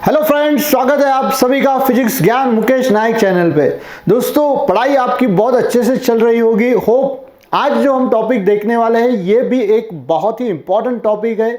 Hello friends, स्वागत है आप सभी का फिजिक्स ज्ञान मुकेश नायक चैनल पे। दोस्तों, पढ़ाई आपकी बहुत अच्छे से चल रही होगी। होप आज जो हम टॉपिक देखने वाले हैं ये भी एक बहुत ही इंपॉर्टेंट टॉपिक है।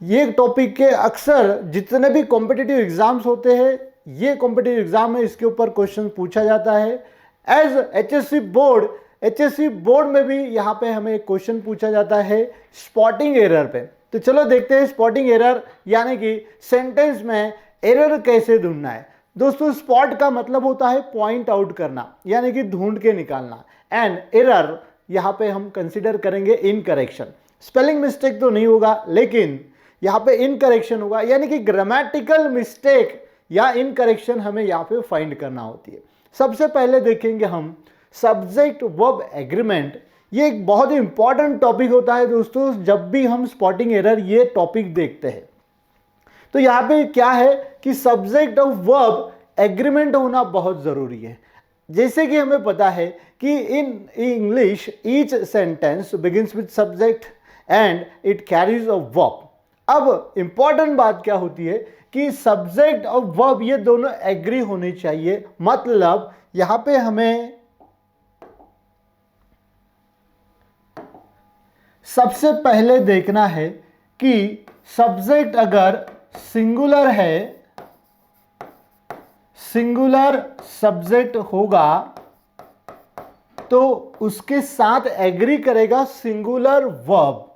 ये टॉपिक के अक्सर जितने भी कॉम्पिटिटिव एग्जाम्स होते हैं, ये कॉम्पिटिटिव एग्जाम में इसके ऊपर क्वेश्चन पूछा जाता है। एज एचएससी बोर्ड में भी यहाँ पे हमें एक क्वेश्चन पूछा जाता है स्पॉटिंग एरर पे। तो चलो देखते हैं स्पॉटिंग एरर यानी कि सेंटेंस में एरर कैसे ढूंढना है। दोस्तों, स्पॉट का मतलब होता है पॉइंट आउट करना यानी कि ढूंढ के निकालना। एंड एरर यहाँ पे हम कंसीडर करेंगे इनकरेक्शन। स्पेलिंग मिस्टेक तो नहीं होगा, लेकिन यहाँ पे इनकरेक्शन होगा यानी कि ग्रामेटिकल मिस्टेक या इनकरेक्शन हमें यहाँ पे फाइंड करना होती है। सबसे पहले देखेंगे हम सब्जेक्ट वर्ब एग्रीमेंट। ये एक बहुत ही इंपॉर्टेंट टॉपिक होता है दोस्तों, जब भी हम स्पॉटिंग एरर ये टॉपिक देखते हैं। तो यहाँ पे क्या है कि सब्जेक्ट और वर्ब एग्रीमेंट होना बहुत जरूरी है। जैसे कि हमें पता है कि in English each sentence begins with subject and it carries a verb. अब इंपॉर्टेंट बात क्या होती है कि सब्जेक्ट और वर्ब ये दोनों एग्री होने चाहिए। मतलब यहाँ पे हमें सबसे पहले देखना है कि सब्जेक्ट अगर सिंगुलर है, सिंगुलर सब्जेक्ट होगा तो उसके साथ एग्री करेगा सिंगुलर वर्ब,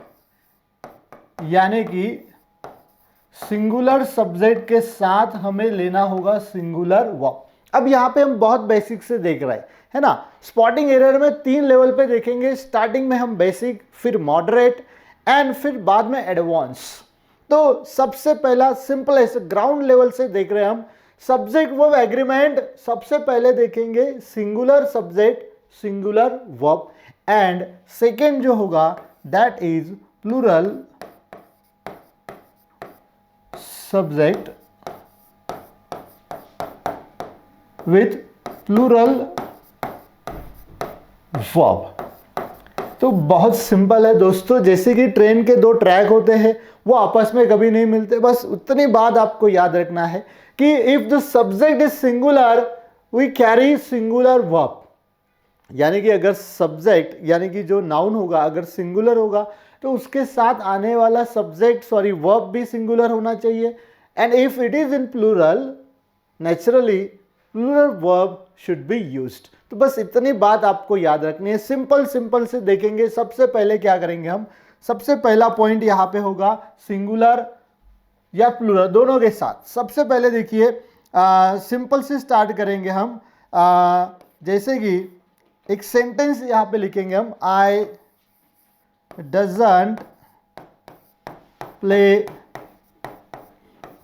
यानी कि सिंगुलर सब्जेक्ट के साथ हमें लेना होगा सिंगुलर वर्ब। अब यहां पे हम बहुत बेसिक से देख रहे हैं, है ना। स्पॉटिंग एरर में 3 लेवल पे देखेंगे। स्टार्टिंग में हम बेसिक, फिर मॉडरेट एंड फिर बाद में एडवांस। तो सबसे पहला सिंपलेस्ट ग्राउंड लेवल से देख रहे हैं हम सब्जेक्ट वर्ब एग्रीमेंट। सबसे पहले देखेंगे singular subject singular verb, and second जो होगा that is plural subject with plural verb. तो बहुत सिंपल है दोस्तों, जैसे कि ट्रेन के 2 ट्रैक होते हैं, वो आपस में कभी नहीं मिलते। बस उतनी बात आपको याद रखना है कि if the subject is singular we carry singular verb. यानी कि अगर सब्जेक्ट यानी कि जो नाउन होगा अगर सिंगुलर होगा तो उसके साथ आने वाला सब्जेक्ट वर्ब भी सिंगुलर होना चाहिए। And if it is in plural naturally plural verb should be used. तो बस इतनी बात आपको याद रखनी है। सिंपल से देखेंगे। सबसे पहले क्या करेंगे हम, सबसे पहला पॉइंट यहाँ पे होगा सिंगुलर या प्लूरल दोनों के साथ। सबसे पहले देखिए सिंपल से स्टार्ट करेंगे हम। जैसे कि एक सेंटेंस यहाँ पे लिखेंगे हम, आई डजंट प्ले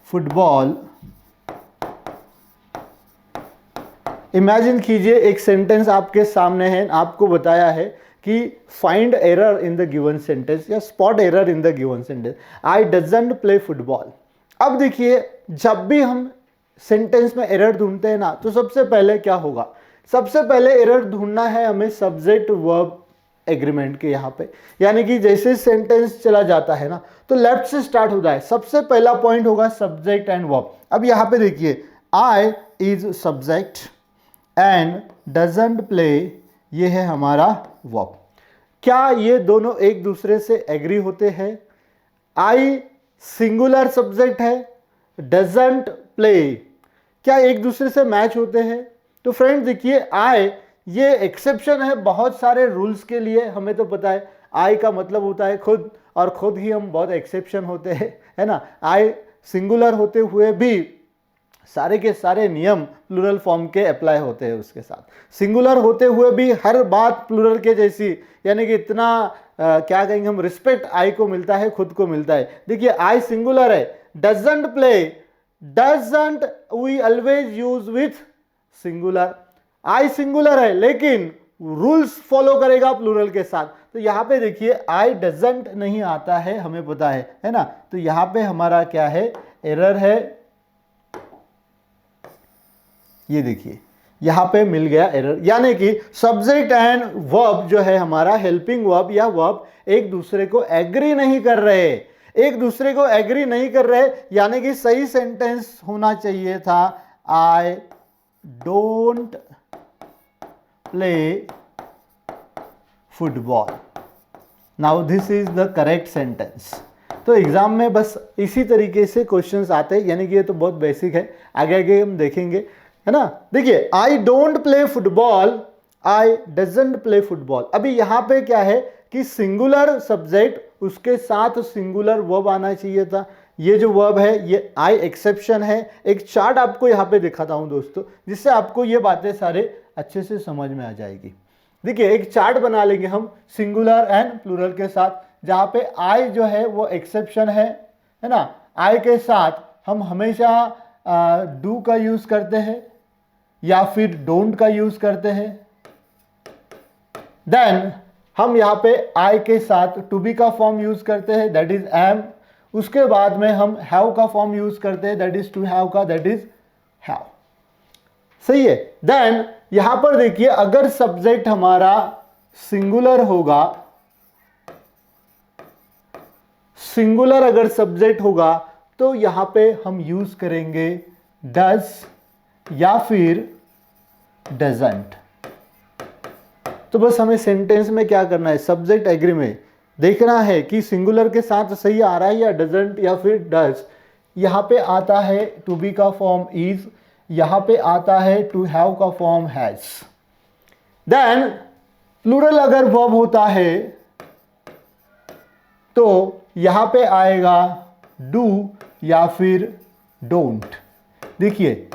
फुटबॉल। इमेजिन कीजिए एक सेंटेंस आपके सामने है, आपको बताया है कि find error in the given sentence या spot error in the given sentence. I doesn't play football. अब देखिए, जब भी हम सेंटेंस में एरर ढूंढते हैं ना, तो सबसे पहले क्या होगा, सबसे पहले एरर ढूंढना है हमें सब्जेक्ट वर्ब एग्रीमेंट के यहाँ पे। यानी कि जैसे सेंटेंस चला जाता है ना, तो लेफ्ट से स्टार्ट होता है। सबसे पहला पॉइंट होगा सब्जेक्ट एंड वर्ब। अब यहाँ पे देखिए, I is subject and doesn't play, ये है हमारा वर्ब। क्या ये दोनों एक दूसरे से एग्री होते हैं? आई सिंगुलर सब्जेक्ट है, डजंट प्ले, क्या एक दूसरे से मैच होते हैं? तो फ्रेंड्स देखिए, आई ये एक्सेप्शन है बहुत सारे रूल्स के लिए। हमें तो पता है आई का मतलब होता है खुद, और खुद ही हम बहुत एक्सेप्शन होते हैं, है ना। आई सिंगुलर होते हुए भी सारे के सारे नियम प्लूरल फॉर्म के अप्लाई होते हैं उसके साथ। सिंगुलर होते हुए भी हर बात प्लूरल के जैसी, यानी कि इतना क्या कहेंगे हम, रिस्पेक्ट आई को मिलता है, खुद को मिलता है। देखिए, आई सिंगुलर है, doesn't play, doesn't we always use with singular. I singular है लेकिन रूल्स फॉलो करेगा प्लूरल के साथ। तो यहाँ पे देखिए, आई डजंट नहीं आता है, हमें पता है ना। तो यहाँ पे हमारा क्या है, एरर है। ये देखिए, यहाँ पे मिल गया एरर, यानी कि सब्जेक्ट एंड वर्ब जो है हमारा हेल्पिंग वर्ब या वर्ब एक दूसरे को एग्री नहीं कर रहे। एक दूसरे को एग्री नहीं कर रहे, यानी कि सही सेंटेंस होना चाहिए था I don't play football. Now this is the correct sentence. तो एग्जाम में बस इसी तरीके से क्वेश्चंस आते हैं, यानी कि ये तो बहुत बेसिक है, आगे आगे हम देखेंगे, है ना। देखिए I don't play football, I doesn't play football. अभी यहाँ पे क्या है कि सिंगुलर सब्जेक्ट, उसके साथ सिंगुलर वर्ब आना चाहिए था। ये जो वर्ब है ये आई एक्सेप्शन है। एक चार्ट आपको यहाँ पे दिखाता हूँ दोस्तों, जिससे आपको ये बातें सारे अच्छे से समझ में आ जाएगी। देखिए एक चार्ट बना लेंगे हम सिंगुलर एंड प्लूरल के साथ, जहाँ पे आई जो है वो एक्सेप्शन है ना। आई के साथ हम हमेशा डू का यूज करते हैं या फिर डोंट का यूज करते हैं। देन हम यहाँ पे आई के साथ टू बी का फॉर्म यूज करते हैं, दैट इज एम। उसके बाद में हम हैव का फॉर्म यूज करते हैं, दैट इज टू हैव का, दैट इज हैव। सही है। देन यहां पर देखिए अगर सब्जेक्ट हमारा सिंगुलर होगा, सिंगुलर अगर सब्जेक्ट होगा तो यहां पे हम यूज करेंगे डज या फिर डजंट। तो बस हमें सेंटेंस में क्या करना है, सब्जेक्ट एग्री में देखना है कि सिंगुलर के साथ सही आ रहा है या डजंट या फिर डज। यहां पे आता है टू बी का फॉर्म इज, यहां पे आता है टू हैव का फॉर्म हैज। देन प्लूरल अगर वर्ब होता है तो यहां पे आएगा डू या फिर डोंट। देखिए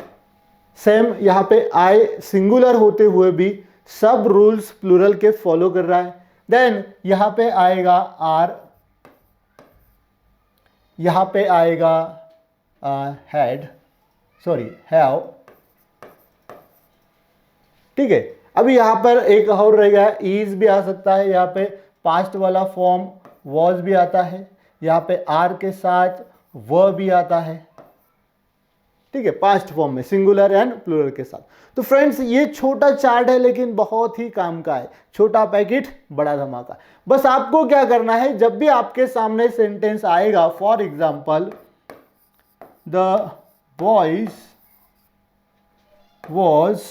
सेम यहां पे आई सिंगुलर होते हुए भी सब रूल्स प्लूरल के फॉलो कर रहा है। देन यहां पे आएगा आर, यहां पे आएगा हैड, सॉरी हैव। ठीक है। अभी यहां पर एक और रहेगा इज भी आ सकता है, यहां पे पास्ट वाला फॉर्म वॉज भी आता है, यहां पे आर के साथ व भी आता है। ठीक है, पास्ट फॉर्म में सिंगुलर एंड प्लूरल के साथ। तो फ्रेंड्स ये छोटा चार्ट है लेकिन बहुत ही काम का है, छोटा पैकेट बड़ा धमाका। बस आपको क्या करना है, जब भी आपके सामने सेंटेंस आएगा, for example the boys was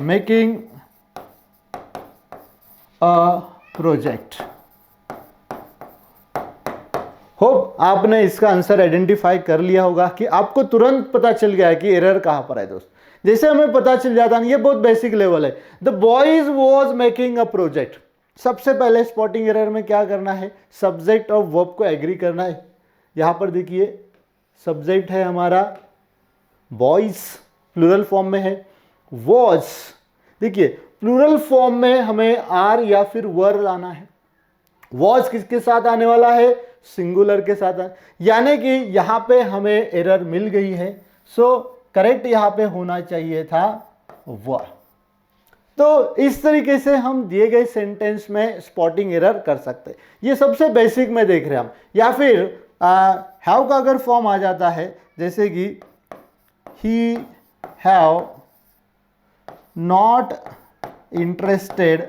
making a project. Hope आपने इसका आंसर आइडेंटिफाई कर लिया होगा कि आपको तुरंत पता चल गया है कि एरर कहां पर है दोस्त। जैसे हमें पता चल जाता है, ये बहुत बेसिक लेवल है। The boys was making a project. सबसे पहले स्पॉटिंग एरर में क्या करना है, सब्जेक्ट और वर्ब को एग्री करना है। यहां पर देखिए सब्जेक्ट है हमारा बॉयज, प्लूरल फॉर्म में है। वॉज, देखिए प्लूरल फॉर्म में हमें आर या फिर वर लाना है। वॉज किसके साथ आने वाला है, सिंगुलर के साथ, यानी कि यहां पे हमें एरर मिल गई है। सो करेक्ट यहां पे होना चाहिए था वर। तो इस तरीके से हम दिए गए सेंटेंस में स्पॉटिंग एरर कर सकते हैं। ये सबसे बेसिक में देख रहे हैं हम। या फिर हैव का अगर फॉर्म आ जाता है, जैसे कि he have not interested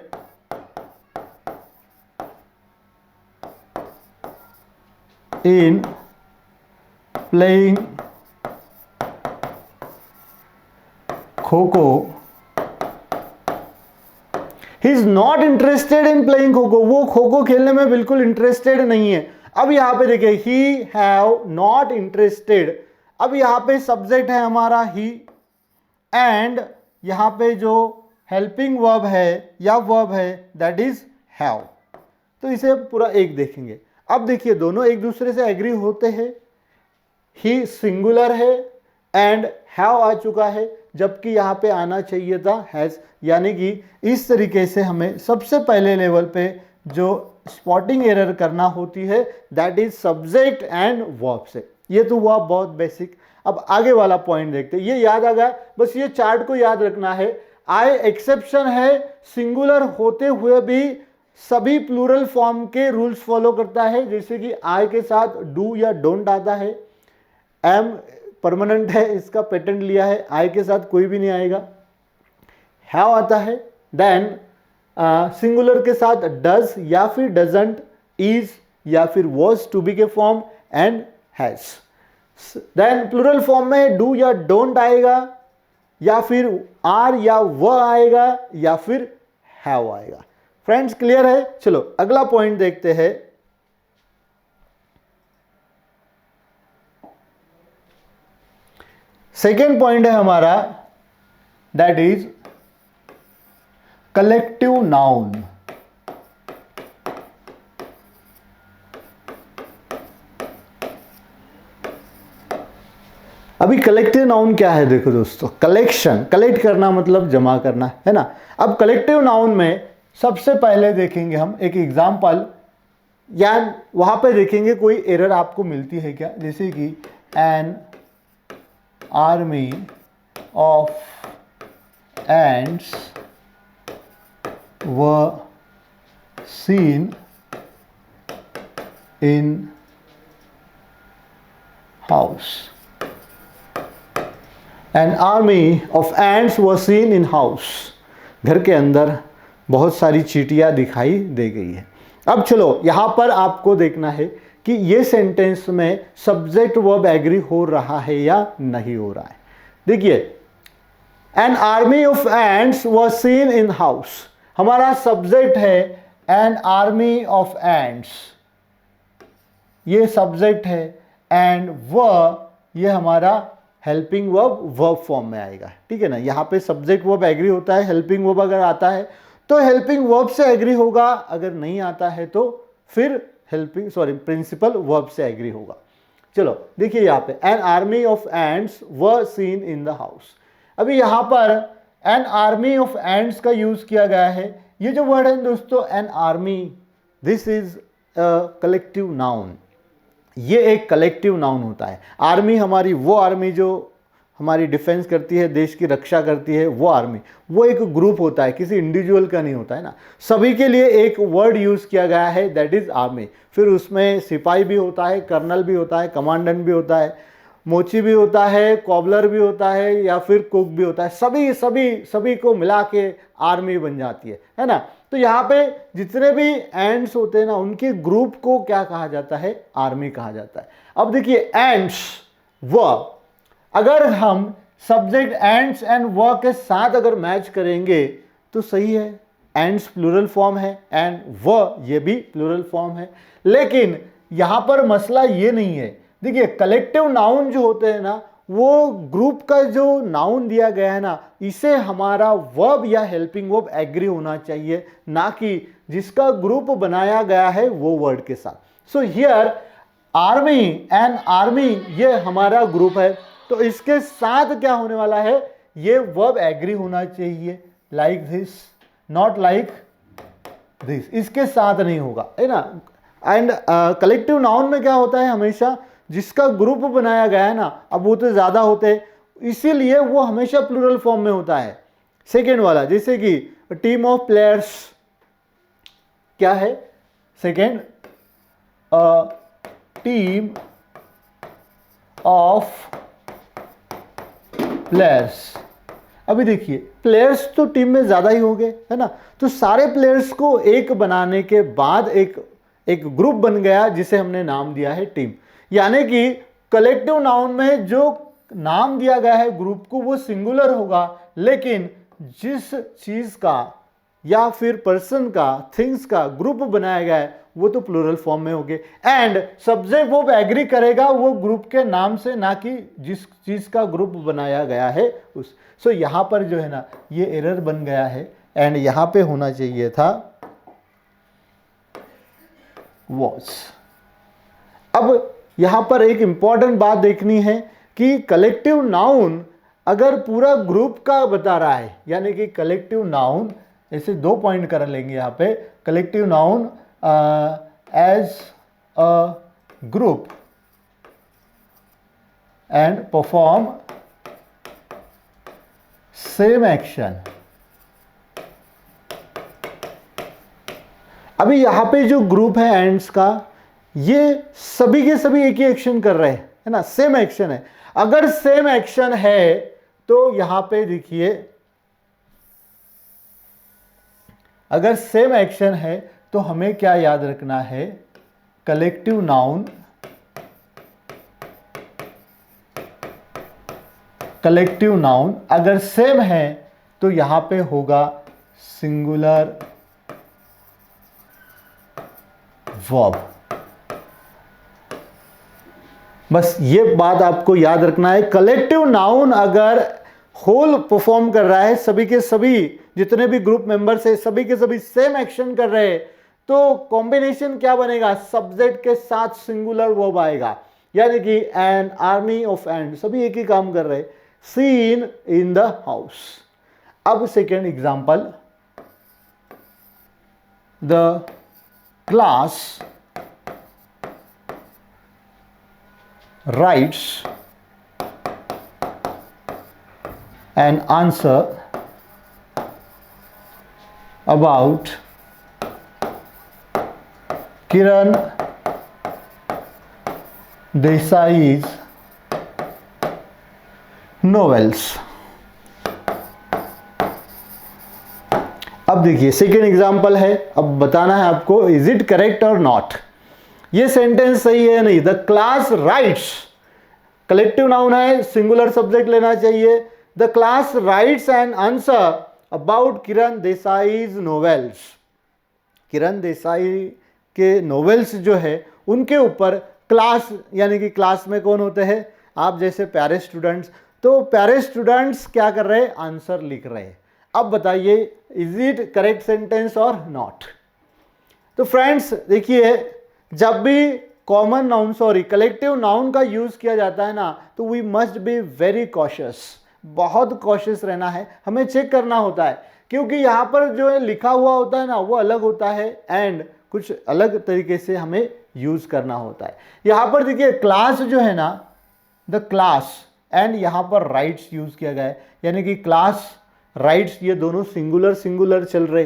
in playing kho-kho. He is not interested in playing kho-kho, वो खो-खो खेलने में बिल्कुल इंटरेस्टेड नहीं है। अब यहां पे देखिए ही हैव नॉट इंटरेस्टेड, अब यहां पे सब्जेक्ट है हमारा ही, एंड यहां पे जो हेल्पिंग वर्ब है या वर्ब है दैट इज हैव। तो इसे पूरा एक देखेंगे। अब देखिए दोनों एक दूसरे से एग्री होते हैं। ही सिंगुलर है एंड हैव आ चुका है, जबकि यहां पे आना चाहिए था हैज। यानी कि इस तरीके से हमें सबसे पहले लेवल पे जो स्पॉटिंग एरर करना होती है that is subject and verb से। ये तो हुआ बहुत बेसिक। अब आगे वाला पॉइंट देखते हैं। ये याद आ गया, बस ये चार्ट को याद रखना है। आई एक्सेप्शन है, सिंगुलर होते हुए भी सभी प्लूरल फॉर्म के रूल्स फॉलो करता है, जैसे कि आई के साथ डू या डोंट आता है। एम परमानेंट है, इसका पेटेंट लिया है, आई के साथ कोई भी नहीं आएगा। हैव आता है, देन सिंगुलर के साथ डज या फिर डजंट, इज या फिर was to be के form and has। Then plural form में do या don't आएगा, या फिर are या were आएगा, या फिर have आएगा। फ्रेंड्स क्लियर है? चलो अगला पॉइंट देखते हैं। सेकेंड पॉइंट है हमारा, दैट इज कलेक्टिव नाउन। अभी कलेक्टिव नाउन क्या है? देखो दोस्तों, कलेक्शन, कलेक्ट करना मतलब जमा करना, है ना। अब कलेक्टिव नाउन में सबसे पहले देखेंगे हम एक एग्जाम्पल, या वहां पे देखेंगे कोई एरर आपको मिलती है क्या, जैसे कि an army of ends were seen in house। An army of ants was seen in house। घर के अंदर बहुत सारी चींटियां दिखाई दे गई है। अब चलो यहां पर आपको देखना है कि ये सेंटेंस में सब्जेक्ट वर्ब एग्री हो रहा है या नहीं हो रहा है। देखिए, an army of ants was seen in house, हमारा सब्जेक्ट है एन आर्मी ऑफ एंट्स, ये सब्जेक्ट है, एंड ये हमारा हेल्पिंग वर्ब वर्ब फॉर्म में आएगा, ठीक है ना। यहाँ पे सब्जेक्ट वर्ब एग्री होता है, हेल्पिंग वर्ब अगर आता है तो हेल्पिंग वर्ब से एग्री होगा, अगर नहीं आता है तो फिर प्रिंसिपल वर्ब से एग्री होगा। चलो देखिए यहाँ पे an army of ants were seen in the house. अभी यहाँ पर एन आर्मी ऑफ एंट्स का यूज किया गया है। ये जो वर्ड है दोस्तों an army, this is collective noun, ये एक कलेक्टिव नाउन होता है। आर्मी हमारी वो आर्मी जो हमारी डिफेंस करती है, देश की रक्षा करती है, वो आर्मी, वो एक ग्रुप होता है, किसी इंडिविजुअल का नहीं होता है ना। सभी के लिए एक वर्ड यूज किया गया है, दैट इज आर्मी। फिर उसमें सिपाही भी होता है, कर्नल भी होता है, कमांडेंट भी होता है, मोची भी होता है, कॉबलर भी होता है, या फिर कुक भी होता है। सभी सभी सभी को मिला के आर्मी बन जाती है ना। तो यहाँ पे जितने भी एंड्स होते हैं ना, उनके ग्रुप को क्या कहा जाता है? आर्मी कहा जाता है। अब देखिए एंड्स वर्ब, अगर हम सब्जेक्ट एंड्स एंड वर्ब के साथ अगर मैच करेंगे तो सही है, एंड्स प्लूरल फॉर्म है एंड वर्ब ये भी प्लूरल फॉर्म है। लेकिन यहाँ पर मसला ये नहीं है। देखिए कलेक्टिव नाउन जो होते हैं ना, वो ग्रुप का जो नाउन दिया गया है ना, इसे हमारा वर्ब या हेल्पिंग वर्ब एग्री होना चाहिए, ना कि जिसका ग्रुप बनाया गया है वो वर्ड के साथ। So here army and army ये हमारा ग्रुप है, तो इसके साथ क्या होने वाला है? ये वर्ब एग्री होना चाहिए, like this, not like this, इसके साथ नहीं होगा, है ना। एंड कलेक्टिव नाउन में क्या होता है? हमेशा जिसका ग्रुप बनाया गया है ना, अब वो तो ज़्यादा होते हैं, इसीलिए वो हमेशा प्लूरल फॉर्म में होता है। सेकेंड वाला, जैसे कि टीम ऑफ प्लेयर्स, क्या है? Second, team of players. अभी देखिए प्लेयर्स तो टीम में ज़्यादा ही हो गए, है ना। तो सारे प्लेयर्स को एक बनाने के बाद एक ग्रुप बन गया, जिसे हमने नाम दिया है टीम। यानी कि कलेक्टिव नाउन में जो नाम दिया गया है ग्रुप को, वो सिंगुलर होगा, लेकिन जिस चीज़ का या फिर पर्सन का, थिंग्स का ग्रुप बनाया गया है, वो तो प्लूरल फॉर्म में होंगे। एंड सब्जेक्ट वो एग्री करेगा वो ग्रुप के नाम से, ना कि जिस चीज़ का ग्रुप बनाया गया है उस। सो यहाँ पर जो है ना, ये एरर बन गया है, एंड यहाँ पे होना चाहिए था वॉज। अब यहाँ पर एक इंपॉर्टेंट बात देखनी है कि कलेक्टिव नाउन अगर पूरा ग्रुप का बता रहा है, यानी कि कलेक्टिव नाउन, ऐसे दो पॉइंट कर लेंगे यहाँ पे, collective noun as a group and perform same action. अभी यहाँ पे जो ग्रुप है एंड्स का, ये सभी के सभी एक ही एक्शन कर रहे हैं, है ना, सेम एक्शन है। अगर सेम एक्शन है तो यहां पे देखिए, अगर सेम एक्शन है तो हमें क्या याद रखना है कलेक्टिव नाउन, कलेक्टिव नाउन अगर सेम है तो यहां पे होगा सिंगुलर वर्ब। बस ये बात आपको याद रखना है, कलेक्टिव नाउन अगर होल परफॉर्म कर रहा है, सभी के सभी जितने भी ग्रुप मेंबर्स है सभी के सभी सेम एक्शन कर रहे हैं, तो कॉम्बिनेशन क्या बनेगा, सब्जेक्ट के साथ सिंगुलर वर्ब आएगा, यानी कि एन आर्मी ऑफ एंड, सभी एक ही काम कर रहे हैं, सीन इन द हाउस। अब second example, the class writes an answer about Kiran Desai's novels। अब देखिए सेकेंड एग्जांपल है, अब बताना है आपको इज इट करेक्ट और नॉट, ये सेंटेंस सही है नहीं। The class writes, collective noun है, सिंगुलर सब्जेक्ट लेना चाहिए। The class writes an answer about Kiran Desai's novels, Kiran Desai के नोवेल्स जो है उनके ऊपर क्लास, यानी कि क्लास में कौन होते हैं, आप जैसे प्यारे स्टूडेंट्स, तो प्यारे स्टूडेंट्स क्या कर रहे हैं, आंसर लिख रहे हैं। अब बताइए इज इट करेक्ट सेंटेंस और नॉट। तो फ्रेंड्स देखिए, जब भी कॉमन नाउन कलेक्टिव नाउन का यूज किया जाता है ना, तो we must be very cautious, बहुत कॉशियस रहना है, हमें चेक करना होता है, क्योंकि यहाँ पर जो है लिखा हुआ होता है ना वो अलग होता है एंड कुछ अलग तरीके से हमें यूज करना होता है। यहाँ पर देखिए क्लास जो है ना, द क्लास एंड यहाँ पर राइट्स यूज किया गया है, यानी कि क्लास राइट्स ये दोनों सिंगुलर सिंगुलर चल रहे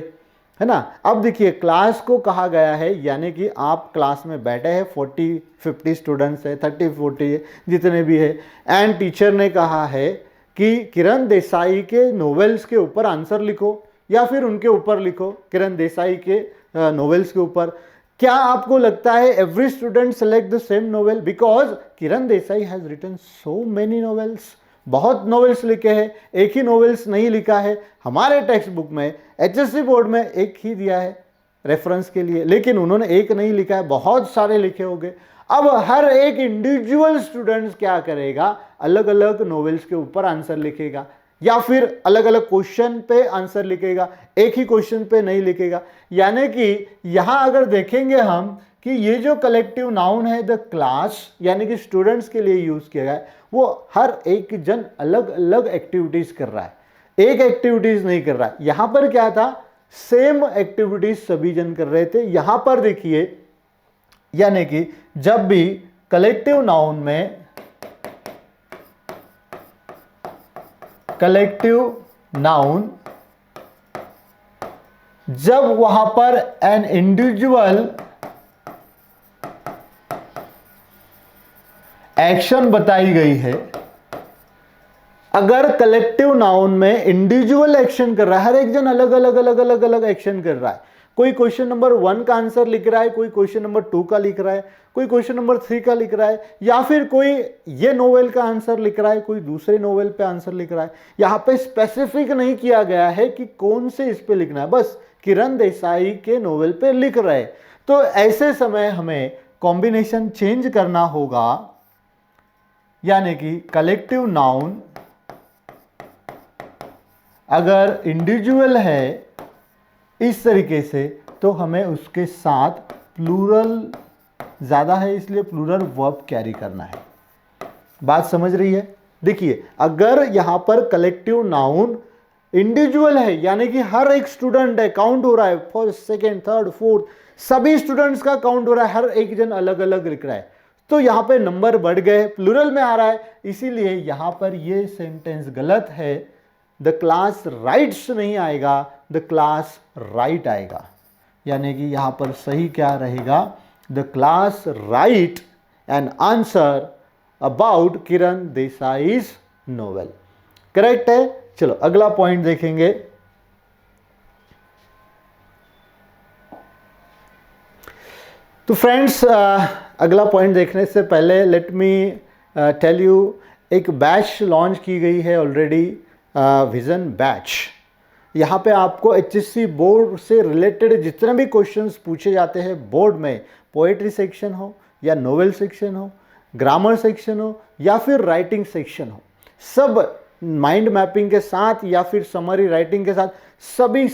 है ना। अब देखिए क्लास को कहा गया है, यानी कि आप क्लास में बैठे हैं, 40-50 स्टूडेंट्स है, 30-40 जितने भी है, एंड टीचर ने कहा है कि किरण देसाई के नोवेल्स के ऊपर आंसर लिखो या फिर उनके ऊपर लिखो, किरण देसाई के नोवेल्स के ऊपर। क्या आपको लगता है every student select the same novel, because Kiran Desai has written so many novels, बहुत नोवेल्स लिखे हैं, एक ही नोवेल्स नहीं लिखा है। हमारे टेक्स्ट बुक में HSC बोर्ड में एक ही दिया है रेफरेंस के लिए, लेकिन उन्होंने एक नहीं लिखा है, बहुत सारे लिखे होंगे। अब हर एक इंडिविजुअल स्टूडेंट्स क्या करेगा, अलग अलग नोवेल्स के ऊपर आंसर लिखेगा या फिर अलग अलग क्वेश्चन पे आंसर लिखेगा, एक ही क्वेश्चन पे नहीं लिखेगा। यानी कि यहां अगर देखेंगे हम कि ये जो कलेक्टिव नाउन है द क्लास, यानी कि स्टूडेंट्स के लिए यूज किया गया है, वो हर एक जन अलग अलग एक्टिविटीज कर रहा है, एक एक्टिविटीज नहीं कर रहा है। यहां पर क्या था, सेम एक्टिविटीज सभी जन कर रहे थे। यहां पर देखिए, यानी कि जब भी कलेक्टिव नाउन में, कलेक्टिव नाउन जब वहां पर एन इंडिविजुअल एक्शन बताई गई है, अगर कलेक्टिव नाउन में इंडिविजुअल एक्शन कर रहा है, हर एक जन अलग अलग अलग अलग अलग एक्शन कर रहा है, कोई क्वेश्चन नंबर 1 का आंसर लिख रहा है, कोई क्वेश्चन नंबर 2 का लिख रहा है, कोई क्वेश्चन नंबर 3 का लिख रहा है, या फिर कोई ये नोवेल का आंसर लिख रहा है, कोई दूसरे नोवेल पे आंसर लिख रहा है। यहां पे स्पेसिफिक नहीं किया गया है कि कौन से इस पे लिखना है, बस किरण देसाई के नोवेल पे लिख रहे। तो ऐसे समय हमें कॉम्बिनेशन चेंज करना होगा, यानी कि कलेक्टिव नाउन अगर इंडिविजुअल है इस तरीके से, तो हमें उसके साथ प्लूरल ज़्यादा है इसलिए प्लूरल वर्ब कैरी करना है। बात समझ रही है। देखिए अगर यहाँ पर कलेक्टिव नाउन इंडिविजुअल है, यानी कि हर एक स्टूडेंट है, काउंट हो रहा है, फर्स्ट सेकेंड थर्ड फोर्थ सभी स्टूडेंट्स का काउंट हो रहा है, हर एक जन अलग अलग लिख रहा है, तो यहाँ पे नंबर बढ़ गए, प्लूरल में आ रहा है, इसीलिए यहाँ पर ये सेंटेंस गलत है। द क्लास राइट्स नहीं आएगा, द क्लास राइट आएगा, यानी कि यहाँ पर सही क्या रहेगा, the class write an answer about Kiran Desai's novel. Correct है। चलो अगला पॉइंट देखेंगे। तो फ्रेंड्स, अगला पॉइंट देखने से पहले लेट मी टेल यू, एक बैच लॉन्च की गई है ऑलरेडी, विजन बैच। यहाँ पे आपको HSC बोर्ड से रिलेटेड जितने भी क्वेश्चंस पूछे जाते हैं बोर्ड में, पोएट्री सेक्शन हो या नोवेल सेक्शन हो, ग्रामर सेक्शन हो या फिर राइटिंग सेक्शन हो, सब माइंड मैपिंग के साथ या फिर समरी राइटिंग के साथ,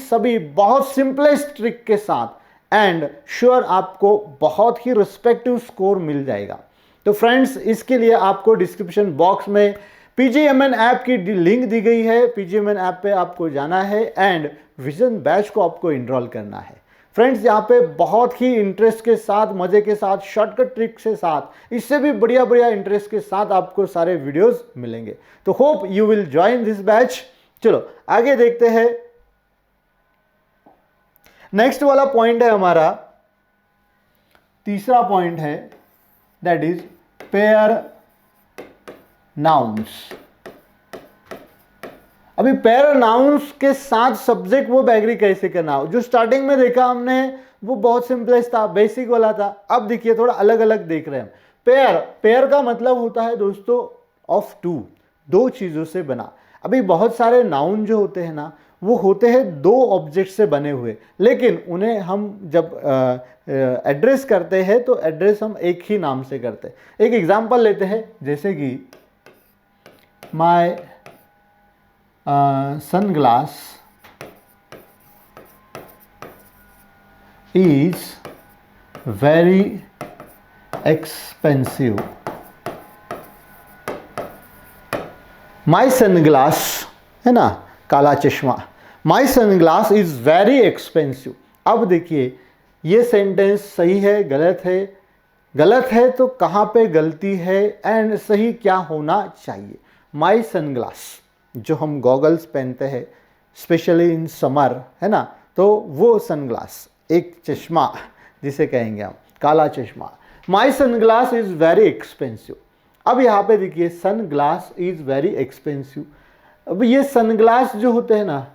सभी बहुत सिंपलेस्ट ट्रिक के साथ, एंड श्योर आपको बहुत ही रिस्पेक्टिव स्कोर मिल जाएगा। तो फ्रेंड्स, इसके लिए आपको डिस्क्रिप्शन बॉक्स में PGMN ऐप की लिंक दी गई है। PGMN ऐप पे आपको जाना है एंड विजन बैच को आपको इनरोल करना है। फ्रेंड्स, यहाँ पे बहुत ही इंटरेस्ट के साथ, मज़े के साथ, शॉर्टकट ट्रिक के साथ, इससे भी बढ़िया इंटरेस्ट के साथ आपको सारे वीडियोस मिलेंगे। तो hope you will join this batch. चलो आगे देखते हैं। नेक्स्ट वाला पॉइंट है हमारा, तीसरा पॉइंट है, दैट इज पेयर नाउन्स। अभी पेयर नाउन्स के साथ सब्जेक्ट वर्ब एग्री कैसे करना हो, जो स्टार्टिंग में देखा हमने वो बहुत सिंपलेस्ट था, बेसिक वाला था। अब देखिए थोड़ा अलग अलग देख रहे हैं। पेयर का मतलब होता है दोस्तों ऑफ टू, दो चीजों से बना। अभी बहुत सारे नाउन जो होते हैं ना, वो होते हैं दो ऑब्जेक्ट से बने हुए, लेकिन उन्हें हम जब एड्रेस करते हैं तो एड्रेस हम एक ही नाम से करते हैं। एक एग्जांपल लेते हैं, जैसे कि my sunglass is very expensive. My sunglass है ना, काला चश्मा, माई सनग्लास इज वेरी एक्सपेंसिव। अब देखिए ये सेंटेंस सही है, गलत है, गलत है तो कहाँ पे गलती है एंड सही क्या होना चाहिए। माई सनग्लास, जो हम गॉगल्स पहनते हैं स्पेशली इन समर, है ना, तो वो सनग्लास, एक चश्मा जिसे कहेंगे हम, काला चश्मा। माई सनग्लास इज वेरी एक्सपेंसिव। अब यहाँ पे देखिए सनग्लास इज वेरी एक्सपेंसिव। अब ये सनग्लास जो होते हैं ना,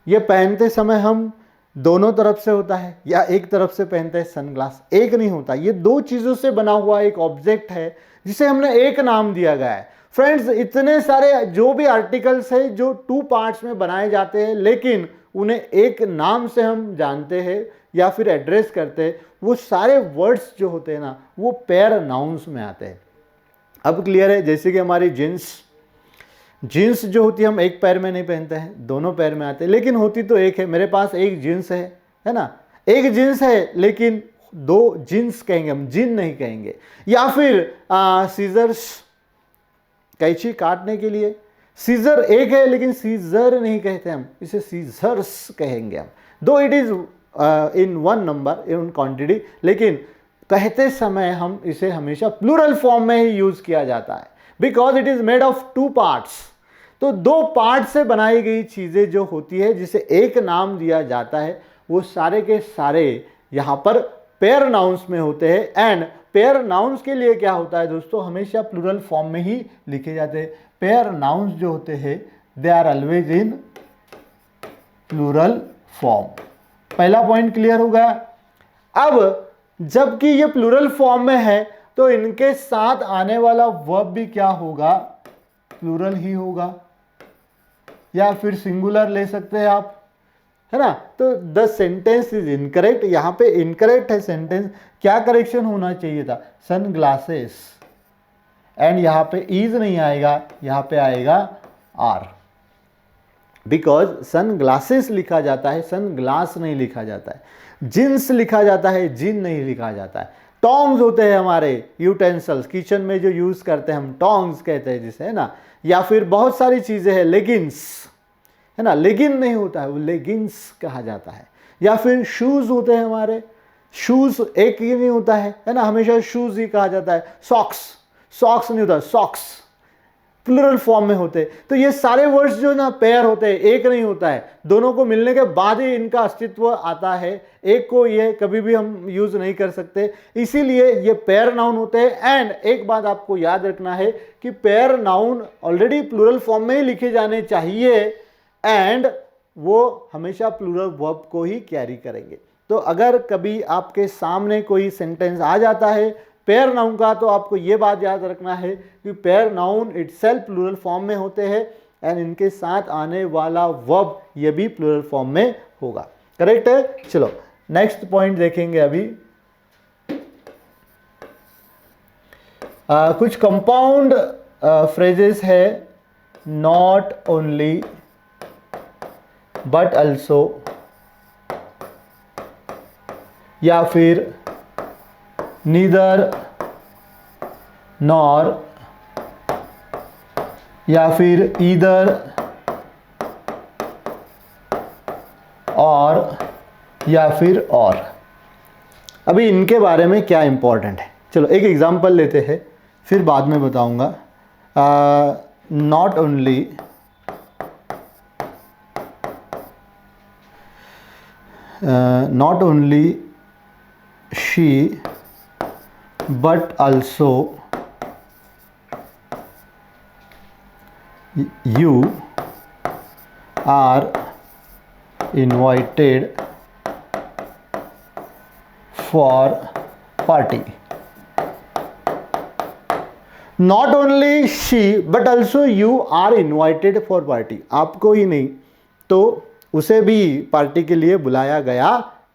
ये पहनते समय हम दोनों तरफ से होता है या एक तरफ से पहनते हैं सनग्लास, एक नहीं होता। ये दो चीज़ों से बना हुआ एक ऑब्जेक्ट है जिसे हमने एक नाम दिया गया है। फ्रेंड्स, इतने सारे जो भी आर्टिकल्स है जो टू पार्ट्स में बनाए जाते हैं, लेकिन उन्हें एक नाम से हम जानते हैं या फिर एड्रेस करते हैं, वो सारे वर्ड्स जो होते हैं ना, वो पेयर नाउन्स में आते हैं। अब क्लियर है? जैसे कि हमारी जीन्स जो होती है हम एक पैर में नहीं पहनते हैं, दोनों पैर में आते हैं, लेकिन होती तो एक है। मेरे पास एक जीन्स है ना, एक जीन्स है लेकिन दो जीन्स कहेंगे हम, जिन नहीं कहेंगे। या फिर सीजर्स, कैंची काटने के लिए सीजर एक है लेकिन सीजर नहीं कहते हम, इसे सीजर्स कहेंगे हम, दो it is in one number, in quantity, लेकिन कहते समय हम इसे हमेशा प्लूरल फॉर्म में ही यूज किया जाता है, because it is made of two parts. तो दो पार्ट से बनाई गई चीजें जो होती है, जिसे एक नाम दिया जाता है, वो सारे के सारे यहाँ पर पेयर नाउन्स में होते हैं। एंड पेयर नाउन्स के लिए क्या होता है दोस्तों, हमेशा प्लूरल फॉर्म में ही लिखे जाते हैं। पेयर नाउन्स जो होते हैं they are always in plural form. पहला पॉइंट क्लियर होगा। अब जबकि ये प्लूरल फॉर्म में है तो इनके साथ आने वाला वर्ब भी क्या होगा, प्लूरल ही होगा, या फिर सिंगुलर ले सकते हैं आप, है ना। तो द सेंटेंस इज इनकरेक्ट, यहाँ पे इनकरेक्ट है सेंटेंस। क्या करेक्शन होना चाहिए था, सनग्लासेस, एंड यहाँ पे इज नहीं आएगा, यहाँ पे आएगा आर, बिकॉज सनग्लासेस लिखा जाता है, सनग्लास नहीं लिखा जाता है। जिन्स लिखा जाता है, जिन नहीं लिखा जाता है। टोंग्स होते हैं हमारे यूटेंसिल्स, किचन में जो यूज करते हैं हम, टोंग्स कहते हैं जिसे, है ना। या फिर बहुत सारी चीजें हैं, लेगिंग्स, है ना, लेगिन नहीं होता है, वो लेगिंग्स कहा जाता है। या फिर शूज होते हैं हमारे, शूज एक ही नहीं होता है ना, हमेशा शूज ही कहा जाता है। सॉक्स नहीं होता, सॉक्स प्लूरल फॉर्म में होते। तो ये सारे वर्ड्स जो ना पेयर होते हैं, एक नहीं होता है, दोनों को मिलने के बाद ही इनका अस्तित्व आता है। एक को ये कभी भी हम यूज नहीं कर सकते, इसीलिए ये पेयर नाउन होते हैं। एंड एक बात आपको याद रखना है कि pair noun already plural form में ही लिखे जाने चाहिए, एंड वो हमेशा प्लूरल वर्ब को ही कैरी करेंगे। तो अगर कभी आपके सामने कोई सेंटेंस आ जाता है पेयर नाउन का, तो आपको ये बात याद रखना है कि pair noun itself plural form में होते हैं एंड इनके साथ आने वाला वर्ब ये भी प्लूरल फॉर्म में होगा। करेक्ट है। चलो नेक्स्ट पॉइंट देखेंगे अभी। कुछ कंपाउंड फ्रेजेस है, नॉट ओनली बट अल्सो, या फिर नीदर नॉर, या फिर ईदर और, या फिर और। अभी इनके बारे में क्या इंपॉर्टेंट है, चलो एक एग्जांपल लेते हैं फिर बाद में बताऊंगा। Not only not only she but also you are invited for party. Not only she but also you are invited for party. आपको ही नहीं तो उसे भी पार्टी के लिए बुलाया गया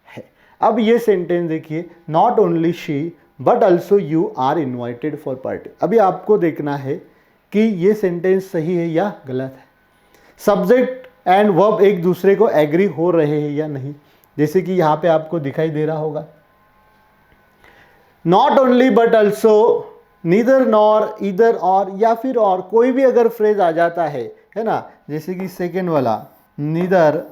है। अब ये सेंटेंस देखिए, not only she but also you are invited for party. अभी आपको देखना है कि ये सेंटेंस सही है या गलत है, सब्जेक्ट एंड वर्ब एक दूसरे को एग्री हो रहे हैं या नहीं। जैसे कि यहाँ पे आपको दिखाई दे रहा होगा, not only but also, neither nor, either और, या फिर और कोई भी अगर फ्रेज आ जाता है ना, जैसे कि सेकेंड वाला neither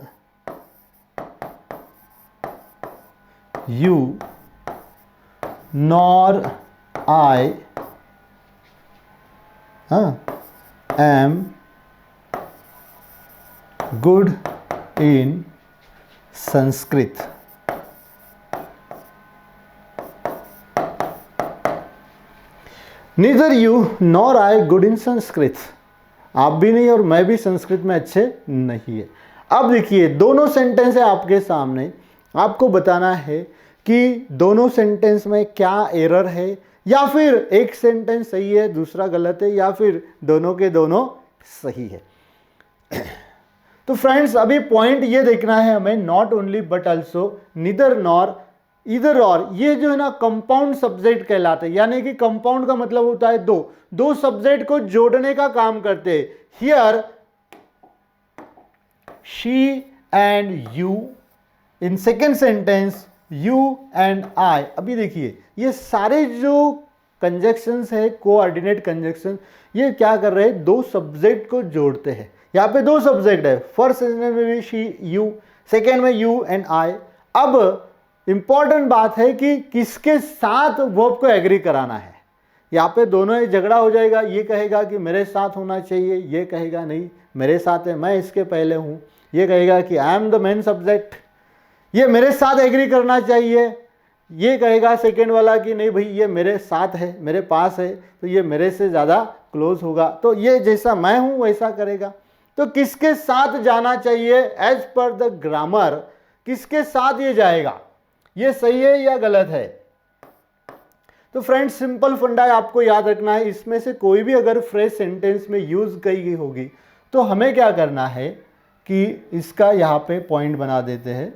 you nor I am good in Sanskrit. Neither you nor I good in Sanskrit. आप भी नहीं और मैं भी संस्कृत में अच्छे नहीं है। अब देखिए दोनों सेंटेंस है आपके सामने, आपको बताना है कि दोनों सेंटेंस में क्या एरर है, या फिर एक सेंटेंस सही है दूसरा गलत है, या फिर दोनों के दोनों सही है। तो फ्रेंड्स अभी पॉइंट ये देखना है हमें, not only but also, neither nor, इधर और, ये जो है ना कंपाउंड सब्जेक्ट कहलाते हैं। यानी कि कंपाउंड का मतलब होता है दो सब्जेक्ट को जोड़ने का काम करते हैं। Here she and you, in second sentence you and I. अभी देखिए ये सारे जो कंजक्शंस है, कोऑर्डिनेट कंजक्शन, ये क्या कर रहे हैं, दो सब्जेक्ट को जोड़ते हैं। यहाँ पे दो सब्जेक्ट है, फर्स्ट सेंटेंस में भी शी यू, सेकेंड में यू एंड आई। अब इंपॉर्टेंट बात है कि किसके साथ वर्ब को एग्री कराना है। यहाँ पे दोनों ही झगड़ा हो जाएगा, ये कहेगा कि मेरे साथ होना चाहिए, ये कहेगा नहीं मेरे साथ है, मैं इसके पहले हूँ, ये कहेगा कि I am the main subject, ये मेरे साथ एग्री करना चाहिए, ये कहेगा सेकेंड वाला कि नहीं भाई ये मेरे साथ है, मेरे पास है, तो ये मेरे से ज़्यादा क्लोज होगा, तो ये जैसा मैं हूँ वैसा करेगा। तो किसके साथ जाना चाहिए एज पर द ग्रामर, किसके साथ ये जाएगा, ये सही है या गलत है। तो फ्रेंड्स सिंपल फंडा आपको याद रखना है, इसमें से कोई भी अगर फ्रेज सेंटेंस में यूज की गई होगी तो हमें क्या करना है कि इसका यहाँ पे पॉइंट बना देते हैं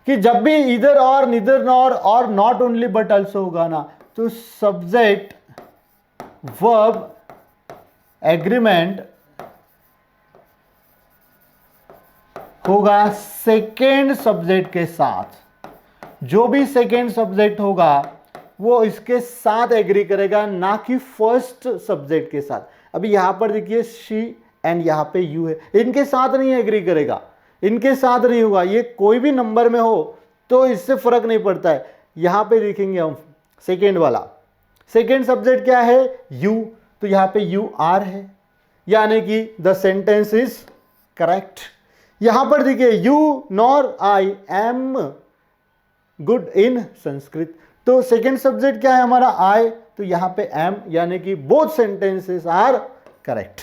कि जब भी इधर और, निदर नॉर और नॉट ओनली बट ऑल्सो होगा ना, तो सब्जेक्ट वर्ब एग्रीमेंट होगा सेकेंड सब्जेक्ट के साथ। जो भी सेकेंड सब्जेक्ट होगा वो इसके साथ एग्री करेगा, ना कि फर्स्ट सब्जेक्ट के साथ। अभी यहां पर देखिए शी एंड यहां पे यू है, इनके साथ नहीं एग्री करेगा, इनके साथ नहीं होगा, ये कोई भी नंबर में हो तो इससे फर्क नहीं पड़ता है। यहां पे देखेंगे हम सेकेंड वाला, सेकेंड सब्जेक्ट क्या है, यू, तो यहां पे यू आर है, यानी कि द सेंटेंस इज करेक्ट। यहां पर देखिए you nor I am good in Sanskrit, तो सेकेंड सब्जेक्ट क्या है हमारा आई, तो यहां पे एम, यानी कि बोथ सेंटेंसेस आर करेक्ट।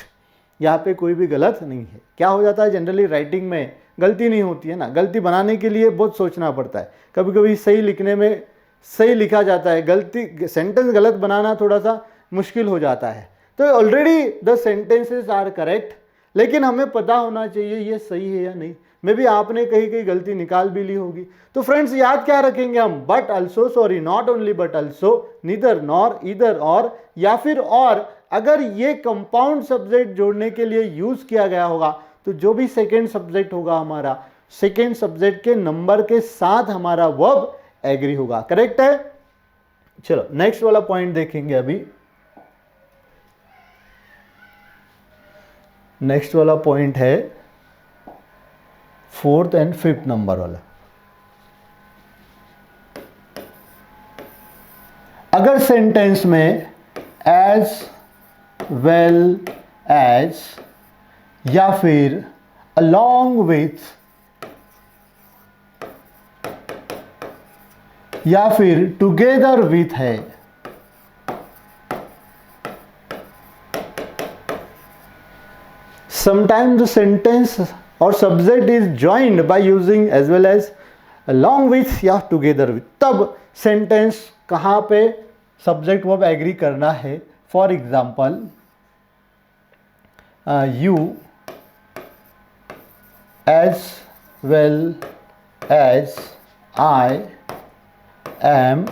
यहाँ पे कोई भी गलत नहीं है। क्या हो जाता है जनरली राइटिंग में गलती नहीं होती है ना, गलती बनाने के लिए बहुत सोचना पड़ता है, कभी कभी सही लिखने में सही लिखा जाता है, गलती सेंटेंस गलत बनाना थोड़ा सा मुश्किल हो जाता है। तो already the sentences are correct, लेकिन हमें पता होना चाहिए ये सही है या नहीं। मे बी आपने कहीं कहीं गलती निकाल भी ली होगी। तो फ्रेंड्स याद क्या रखेंगे हम, but also, sorry not only but also, neither nor, either और, या फिर और। अगर ये कंपाउंड सब्जेक्ट जोड़ने के लिए यूज किया गया होगा तो जो भी सेकेंड सब्जेक्ट होगा हमारा, सेकेंड सब्जेक्ट के नंबर के साथ हमारा वर्ब एग्री होगा। करेक्ट है। चलो नेक्स्ट वाला पॉइंट देखेंगे अभी। नेक्स्ट वाला पॉइंट है 4th and 5th नंबर वाला। अगर सेंटेंस में एज वेल एज या फिर along with या फिर टुगेदर विथ है, sometimes the sentence or subject is joined by using as well as, along with या together with, तब सेंटेंस कहाँ पे सब्जेक्ट वर्ब एग्री करना है। For example you as well as I am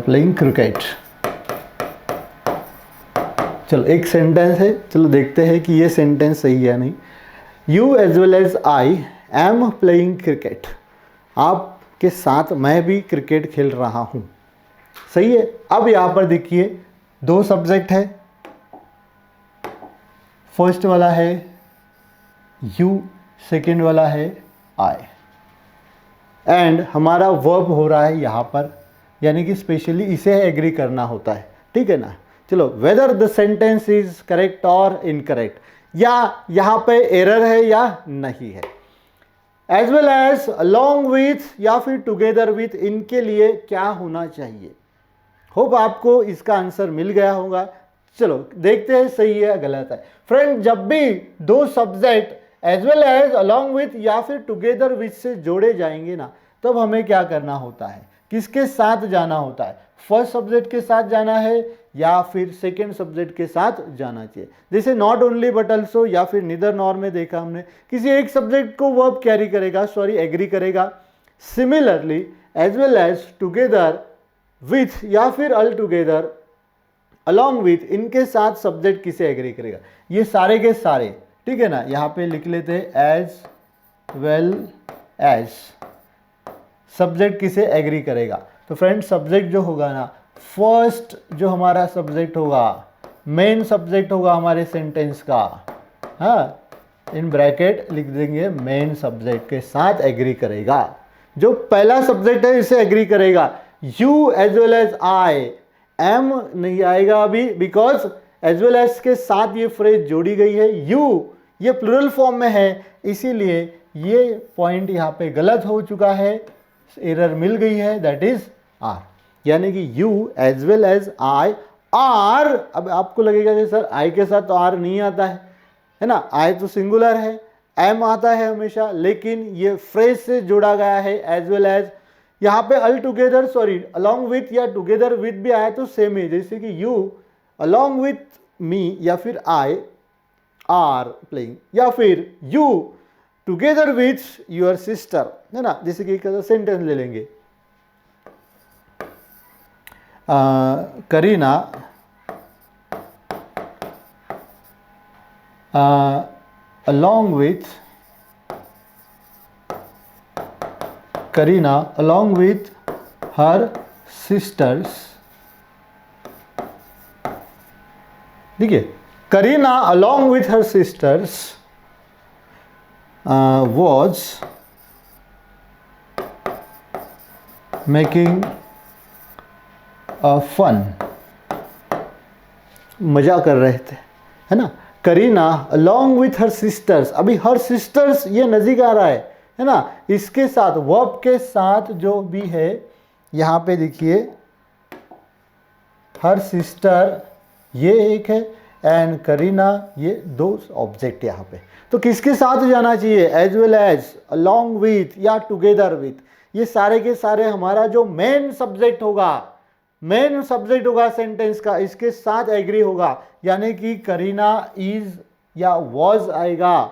playing cricket. चलो एक sentence है, चलो देखते हैं कि ये सेंटेंस सही है नहीं। You as well as I am playing cricket, आपके साथ मैं भी क्रिकेट खेल रहा हूँ। सही है। अब यहाँ पर देखिए दो सब्जेक्ट है, फर्स्ट वाला है यू, सेकेंड वाला है आई, एंड हमारा वर्ब हो रहा है यहाँ पर, यानी कि स्पेशली इसे एग्री करना होता है। ठीक है ना। चलो whether the sentence is correct और इनकरेक्ट, या यहाँ पे एरर है या नहीं है। As well as, along with या फिर टुगेदर विथ, इनके लिए क्या होना चाहिए। होप आपको इसका आंसर मिल गया होगा। चलो देखते हैं सही है गलत है। फ्रेंड जब भी दो subject as well as, along with या फिर टुगेदर विथ से जोड़े जाएंगे ना, तब हमें क्या करना होता है, किसके साथ जाना होता है, फर्स्ट सब्जेक्ट के साथ जाना है या फिर सेकेंड सब्जेक्ट के साथ जाना चाहिए। जैसे नॉट ओनली बट अल्सो या फिर नीदर नॉर में देखा हमने, किसी एक सब्जेक्ट को वर्ब कैरी करेगा, सॉरी एग्री करेगा। Similarly as well as, together with या फिर अल टुगेदर, अलॉन्ग विथ, इनके साथ सब्जेक्ट किसे एग्री करेगा। ये सारे के सारे, ठीक है ना। यहाँ पे लिख लेते हैं एज वेल एज, सब्जेक्ट किसे एग्री करेगा। तो फ्रेंड सब्जेक्ट जो होगा ना, फर्स्ट जो हमारा सब्जेक्ट होगा, मेन सब्जेक्ट होगा हमारे सेंटेंस का, हाँ इन ब्रैकेट लिख देंगे, मेन सब्जेक्ट के साथ एग्री करेगा। जो पहला सब्जेक्ट है इसे एग्री करेगा। You as well as I, am नहीं आएगा अभी, बिकॉज एज वेल एज के साथ ये फ्रेज जोड़ी गई है। यू ये प्लूरल फॉर्म में है, इसीलिए ये पॉइंट यहाँ पे गलत हो चुका है, एरर मिल गई है, दैट इज आर। यानी कि you as well as I are. अब आपको लगेगा कि सर आई के साथ तो आर नहीं आता है ना, आई तो सिंगुलर है, एम आता है हमेशा, लेकिन ये फ्रेज से जोड़ा गया है एज वेल एज। यहाँ पे all together, sorry along with या टुगेदर विथ भी आया तो सेम है, जैसे कि यू अलॉन्ग विथ मी या फिर आई आर प्लेइंग, या फिर you together with your sister, है ना। जैसे कि सेंटेंस ले लेंगे, Kareena along with Karina along with her sisters, देखिए Kareena along with her sisters was making a fun, मजा कर रहे थे, है ना। Kareena along with her sisters, अभी her sisters ये नज़दीक आ रहा है ना, इसके साथ वर्ब के साथ जो भी है यहाँ पे देखिए her sister ये एक है एंड करीना ये दो ऑब्जेक्ट यहाँ पे, तो किसके साथ जाना चाहिए, as well as, along with या टुगेदर विथ, ये सारे के सारे हमारा जो मेन सब्जेक्ट होगा सेंटेंस का, इसके साथ एग्री होगा, यानी कि करीना इज या वॉज आएगा।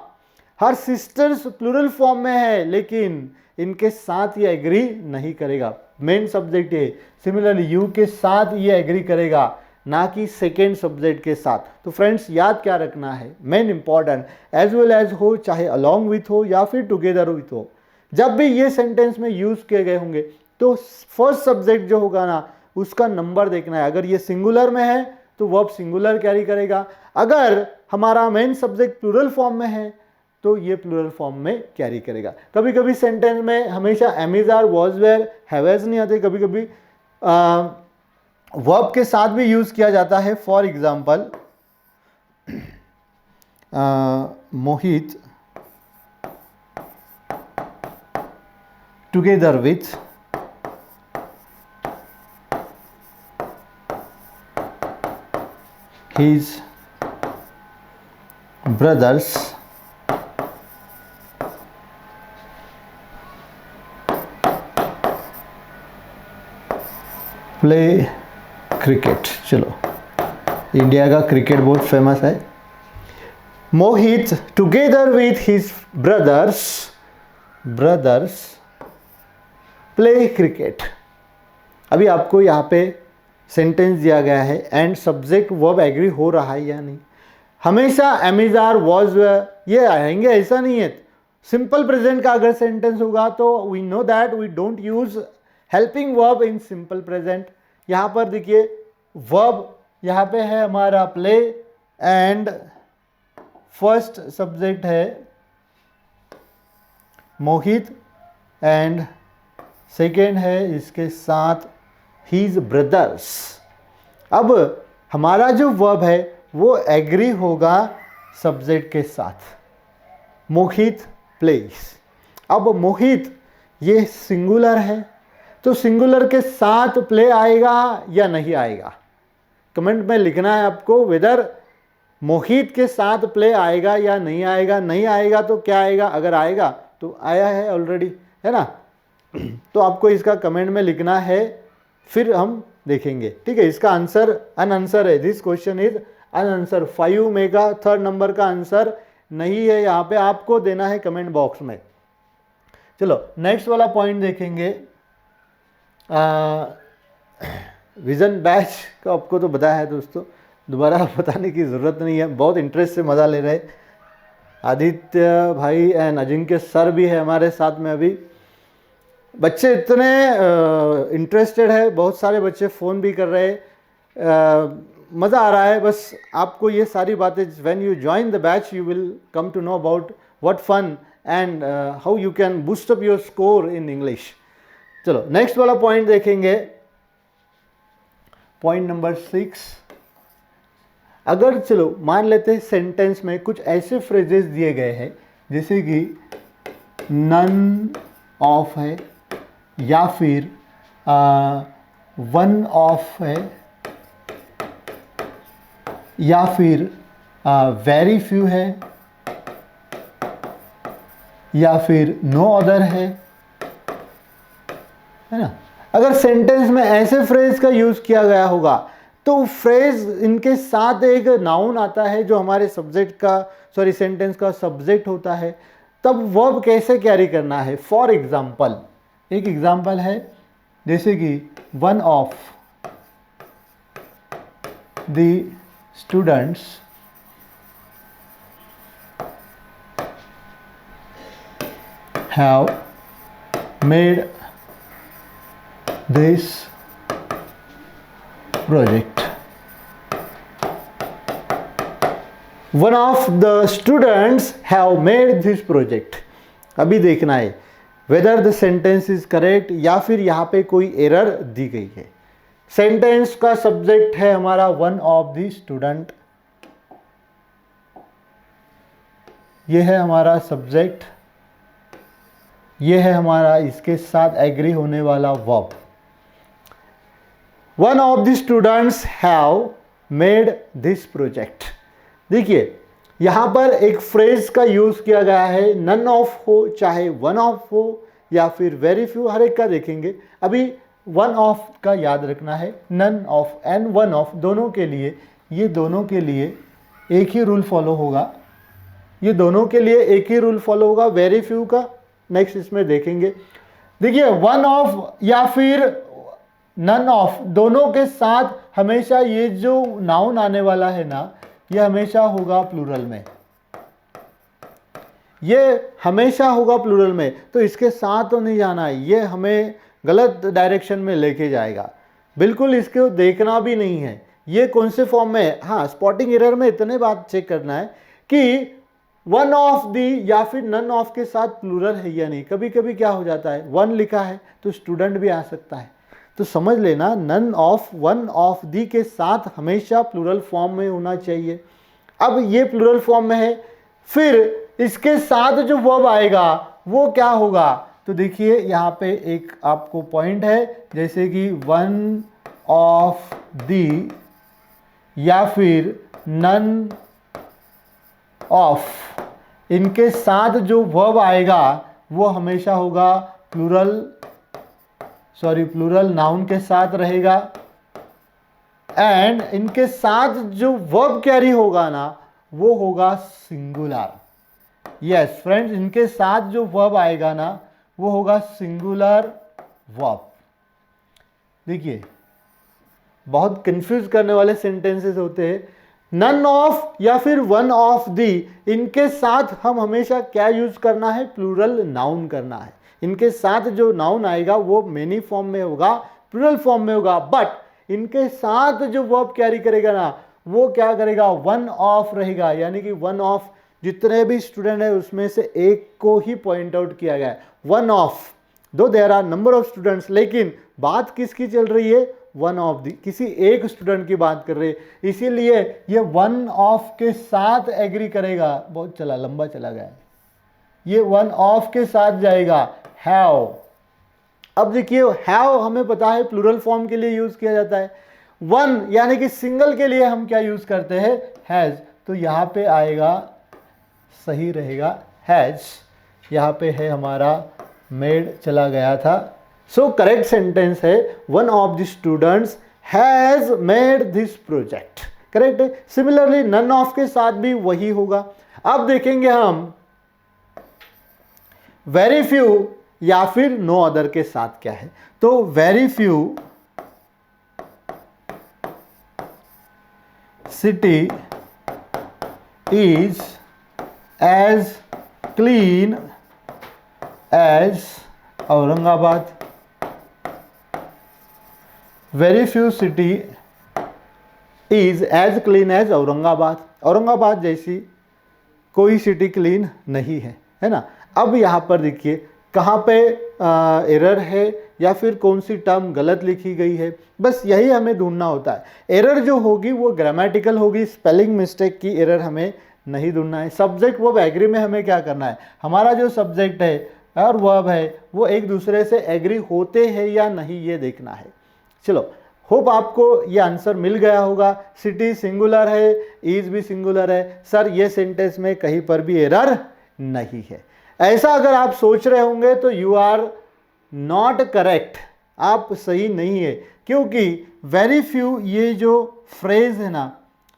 हर सिस्टर्स प्लूरल फॉर्म में है लेकिन इनके साथ ये एग्री नहीं करेगा, मेन सब्जेक्ट है। सिमिलरली यू के साथ ये एग्री करेगा, ना कि सेकेंड सब्जेक्ट के साथ। तो फ्रेंड्स याद क्या रखना है, main important, as well as हो, चाहे अलॉन्ग विथ हो या फिर टुगेदर विथ हो, जब भी ये सेंटेंस में यूज किए गए होंगे तो फर्स्ट सब्जेक्ट जो होगा ना उसका नंबर देखना है। अगर ये सिंगुलर में है तो वर्ब सिंगुलर कैरी करेगा, अगर हमारा मेन सब्जेक्ट प्लूरल फॉर्म में है तो ये प्लूरल फॉर्म में कैरी करेगा। कभी कभी सेंटेंस में हमेशा am is are was were have has नहीं आते, कभी कभी वर्ब के साथ भी यूज किया जाता है। For example Mohit together with his brothers play cricket। चलो, इंडिया का क्रिकेट बहुत फेमस है। Mohit together with his brothers play cricket. अभी आपको यहाँ पे सेंटेंस दिया गया है एंड सब्जेक्ट वर्ब एग्री हो रहा है या नहीं। हमेशा एम इज आर वॉज ये आएंगे ऐसा नहीं है। सिंपल प्रेजेंट का अगर सेंटेंस होगा तो we know that we don't use helping verb in simple present. यहाँ पर देखिए वर्ब यहाँ पे है हमारा प्ले एंड फर्स्ट सब्जेक्ट है मोहित एंड सेकेंड है इसके साथ हीज ब्रदर्स। अब हमारा जो वर्ब है वो एग्री होगा सब्जेक्ट के साथ, मोहित प्लेस। अब मोहित ये सिंगुलर है तो सिंगुलर के साथ प्ले आएगा या नहीं आएगा, कमेंट में लिखना है आपको, वेदर मोहित के साथ प्ले आएगा या नहीं आएगा। नहीं आएगा तो क्या आएगा, अगर आएगा तो आया है ऑलरेडी, है ना। तो आपको इसका कमेंट में लिखना है, फिर हम देखेंगे, ठीक है। इसका आंसर अनआंसर है, दिस क्वेश्चन इज अनआंसर। 5 में का थर्ड नंबर का आंसर नहीं है, यहाँ पे आपको देना है कमेंट बॉक्स में। चलो नेक्स्ट वाला पॉइंट देखेंगे। विजन बैच का आपको तो बताया है दोस्तों, दोबारा बताने की ज़रूरत नहीं है, बहुत इंटरेस्ट से मज़ा ले रहे। आदित्य भाई एंड अजिंक्य सर भी है हमारे साथ में। अभी बच्चे इतने इंटरेस्टेड है, बहुत सारे बच्चे फ़ोन भी कर रहे, मज़ा आ रहा है। बस आपको ये सारी बातें, when you join the batch you will come to know about what fun and how you can boost up your score in English. चलो नेक्स्ट वाला पॉइंट देखेंगे, पॉइंट नंबर 6। अगर चलो मान लेते हैं सेंटेंस में कुछ ऐसे फ्रेजेस दिए गए हैं जैसे कि नन ऑफ है या फिर वन ऑफ है या फिर वेरी फ्यू है या फिर नो अदर है ना। अगर सेंटेंस में ऐसे फ्रेज का यूज किया गया होगा तो फ्रेज इनके साथ एक नाउन आता है जो हमारे सब्जेक्ट का, सॉरी सेंटेंस का सब्जेक्ट होता है, तब वर्ब कैसे कैरी करना है। फॉर एग्जाम्पल, एक एग्जाम्पल है जैसे कि one of the students have made this project. One of the students have made this project. अभी देखना है weather the sentence is correct या फिर यहाँ पे कोई एरर दी गई है। सेंटेंस का सब्जेक्ट है हमारा वन ऑफ द स्टूडेंट, ये है हमारा सब्जेक्ट, ये है हमारा इसके साथ एग्री होने वाला verb. One of the students have made this project. देखिए यहाँ पर एक फ्रेज का यूज किया गया है, नन ऑफ हो चाहे वन ऑफ हो या फिर वेरी फ्यू, हर एक का देखेंगे। अभी वन ऑफ का याद रखना है, none of and one of दोनों के लिए, ये दोनों के लिए एक ही रूल फॉलो होगा, ये दोनों के लिए एक ही रूल फॉलो होगा। वेरी फ्यू का नेक्स्ट इसमें देखेंगे। देखिए वन ऑफ या फिर नन ऑफ दोनों के साथ हमेशा ये जो नाउन आने वाला है ना, ये हमेशा होगा प्लूरल में, ये हमेशा होगा प्लूरल में। तो इसके साथ तो नहीं जाना है, ये हमें गलत डायरेक्शन में लेके जाएगा, बिल्कुल इसको देखना भी नहीं है ये कौन से फॉर्म में है। हाँ, स्पॉटिंग एरर में इतने बात चेक करना है कि वन ऑफ दी या फिर नन ऑफ के साथ प्लूरल है या नहीं। कभी कभी क्या हो जाता है, वन लिखा है तो स्टूडेंट भी आ सकता है, तो समझ लेना none of one of the के साथ हमेशा प्लूरल फॉर्म में होना चाहिए। अब ये प्लूरल फॉर्म में है, फिर इसके साथ जो वर्ब आएगा वो क्या होगा, तो देखिए यहाँ पे एक आपको पॉइंट है, जैसे कि वन ऑफ दी या फिर नन ऑफ, इनके साथ जो वर्ब आएगा वो हमेशा होगा प्लूरल नाउन के साथ रहेगा, एंड इनके साथ जो वर्ब कैरी होगा ना वो होगा सिंगुलर। यस फ्रेंड्स, इनके साथ जो वर्ब आएगा ना वो होगा सिंगुलर वर्ब। देखिए बहुत कंफ्यूज करने वाले सेंटेंसेस होते हैं, नन ऑफ या फिर वन ऑफ दी, इनके साथ हम हमेशा क्या यूज करना है, प्लूरल नाउन करना है। इनके साथ जो नाउन आएगा वो मेनी फॉर्म में होगा, प्लूरल फॉर्म में होगा, बट इनके साथ जो वर्ब कैरी करेगा ना वो क्या करेगा, वन ऑफ रहेगा। यानी कि वन ऑफ, जितने भी स्टूडेंट है उसमें से एक को ही पॉइंट आउट किया गया है, वन ऑफ। दो there are number of students, लेकिन बात किसकी चल रही है, वन ऑफ दी, किसी एक स्टूडेंट की बात कर रहे हैं, इसीलिए ये वन ऑफ के साथ एग्री करेगा। बहुत चला, लंबा चला गया, ये वन ऑफ के साथ जाएगा, हैव। अब देखिए हैव हमें पता है प्लूरल फॉर्म के लिए यूज किया जाता है, वन यानी कि सिंगल के लिए हम क्या यूज करते हैं, हैज। तो यहाँ पे आएगा, सही रहेगा हैज, यहाँ पे है हमारा मेड चला गया था। सो करेक्ट सेंटेंस है one of the students has made this project, correct है। सिमिलरली नन ऑफ के साथ भी वही होगा। अब देखेंगे हम वेरी फ्यू या फिर नो अदर के साथ क्या है। तो very few city is as clean as Aurangabad. Very few city is as clean as Aurangabad. Aurangabad जैसी कोई सिटी क्लीन नहीं है ना। अब यहाँ पर देखिए कहाँ पे एरर है या फिर कौन सी टर्म गलत लिखी गई है, बस यही हमें ढूंढना होता है। एरर जो होगी वो ग्रामेटिकल होगी, स्पेलिंग मिस्टेक की एरर हमें नहीं ढूंढना है। सब्जेक्ट वर्ब एग्री में हमें क्या करना है, हमारा जो सब्जेक्ट है और वर्ब है वो एक दूसरे से एग्री होते हैं या नहीं ये देखना है। चलो, होप आपको ये आंसर मिल गया होगा। सिटी सिंगुलर है, इज भी सिंगुलर है, सर ये सेंटेंस में कहीं पर भी एरर नहीं है, ऐसा अगर आप सोच रहे होंगे तो यू आर नॉट करेक्ट, आप सही नहीं है। क्योंकि वेरी फ्यू ये जो फ्रेज है ना,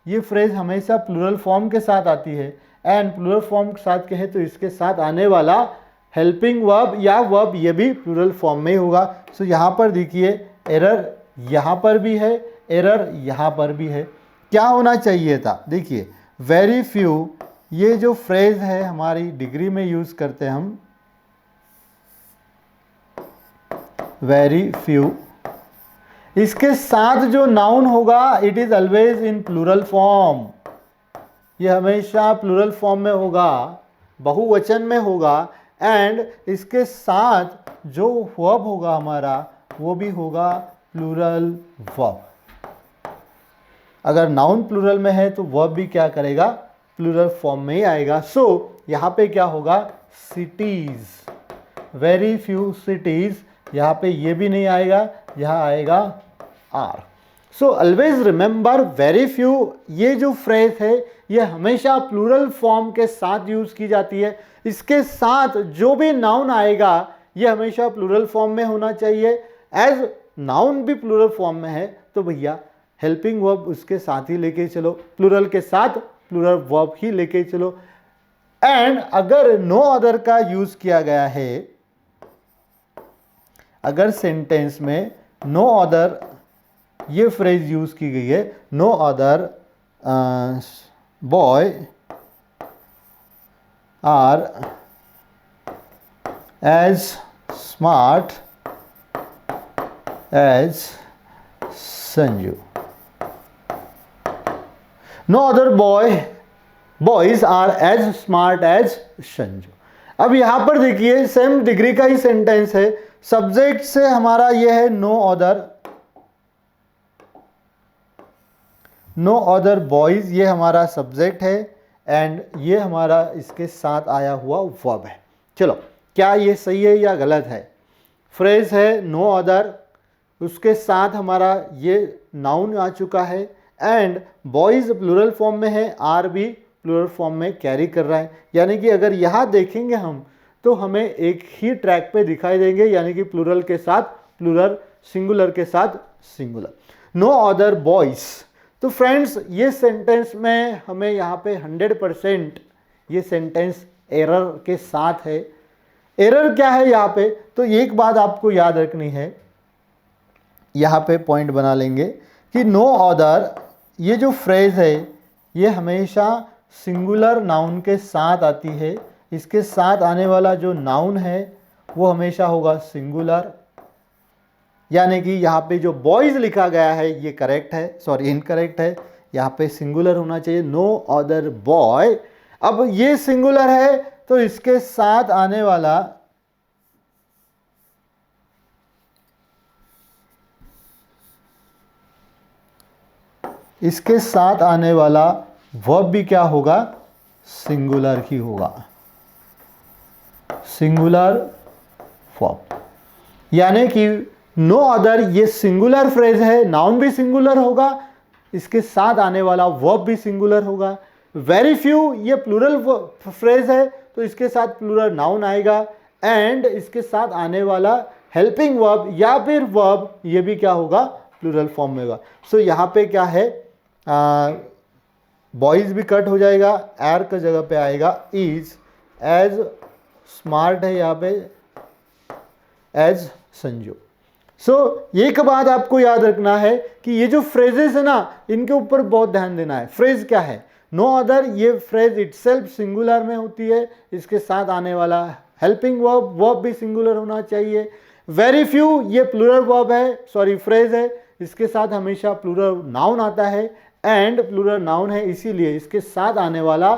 ये फ्रेज हमेशा प्लूरल फॉर्म के साथ आती है, एंड प्लूरल फॉर्म के साथ कहे तो इसके साथ आने वाला हेल्पिंग वर्ब या वर्ब ये भी प्लूरल फॉर्म में होगा। सो यहाँ पर देखिए एरर यहाँ पर भी है, एरर यहाँ पर भी है। क्या होना चाहिए था, देखिए वेरी फ्यू ये जो फ्रेज है हमारी डिग्री में यूज करते हैं हम, वेरी फ्यू, इसके साथ जो नाउन होगा it is always in plural form, ये हमेशा प्लूरल फॉर्म में होगा, बहुवचन में होगा, एंड इसके साथ जो वर्ब होगा हमारा वो भी होगा प्लूरल वर्ब। अगर नाउन प्लूरल में है तो वर्ब भी क्या करेगा, प्लूरल फॉर्म में ही आएगा। सो यहाँ पे क्या होगा, सिटीज, वेरी फ्यू सिटीज, यहाँ पे ये भी नहीं आएगा, यहाँ आएगा are. So always remember very few, ये जो फ्रेज है ये हमेशा प्लूरल फॉर्म के साथ यूज की जाती है। इसके साथ जो भी नाउन आएगा ये हमेशा प्लूरल फॉर्म में होना चाहिए। एज नाउन भी प्लूरल फॉर्म में है तो भैया हेल्पिंग वर्ब उसके साथ ही लेके चलो, प्लूरल के साथ प्लूरल वर्ब ही लेके चलो। एंड अगर नो अदर का यूज किया गया है, अगर सेंटेंस में नो अदर ये फ्रेज यूज की गई है, no other boy are as smart as Sanju, no other boys are as smart as Sanju. अब यहां पर देखिए सेम डिग्री का ही सेंटेंस है, सब्जेक्ट से हमारा ये है नो अदर बॉयज, ये हमारा सब्जेक्ट है एंड ये हमारा इसके साथ आया हुआ वर्ब है। चलो क्या ये सही है या गलत है? फ्रेज है नो अदर, उसके साथ हमारा ये नाउन आ चुका है एंड बॉयज प्लूरल फॉर्म में है, आर भी प्लूरल फॉर्म में कैरी कर रहा है। यानी कि अगर यहाँ देखेंगे हम तो हमें एक ही ट्रैक पे दिखाई देंगे, यानी कि प्लूरल के साथ प्लूरल, सिंगुलर के साथ सिंगुलर, नो अदर बॉयज। तो फ्रेंड्स ये सेंटेंस में हमें यहाँ पे 100% ये सेंटेंस एरर के साथ है। एरर क्या है यहाँ पे? तो एक बात आपको याद रखनी है, यहाँ पे पॉइंट बना लेंगे कि नो अदर ये जो फ्रेज है ये हमेशा सिंगुलर नाउन के साथ आती है। इसके साथ आने वाला जो नाउन है वो हमेशा होगा सिंगुलर, यानी कि यहाँ पे जो बॉयज लिखा गया है ये करेक्ट है, सॉरी इनकरेक्ट है, यहाँ पे सिंगुलर होना चाहिए, नो अदर बॉय। अब ये सिंगुलर है तो इसके साथ आने वाला वर्ब भी क्या होगा, सिंगुलर ही होगा, सिंगुलर वर्ब। यानी कि नो अदर ये सिंगुलर फ्रेज है, नाउन भी सिंगुलर होगा, इसके साथ आने वाला वर्ब भी सिंगुलर होगा। वेरी फ्यू ये प्लूरल फ्रेज है तो इसके साथ प्लूरल नाउन आएगा एंड इसके साथ आने वाला हेल्पिंग वर्ब या फिर वर्ब ये भी क्या होगा, प्लूरल फॉर्म में होगा। सो यहाँ पे क्या है, बॉयज भी कट हो जाएगा, एर का जगह पे आएगा इज, एज स्मार्ट है यहाँ पे एज संजू। सो एक बात आपको याद रखना है कि ये जो फ्रेजेस है ना इनके ऊपर बहुत ध्यान देना है। फ्रेज क्या है, नो अदर ये फ्रेज इटसेल्फ सिंगुलर में होती है, इसके साथ आने वाला हेल्पिंग वर्ब भी सिंगुलर होना चाहिए। वेरी फ्यू ये प्लूरल वर्ब है, सॉरी फ्रेज है, इसके साथ हमेशा प्लूरल नाउन आता है एंड प्लूरल नाउन है इसीलिए इसके साथ आने वाला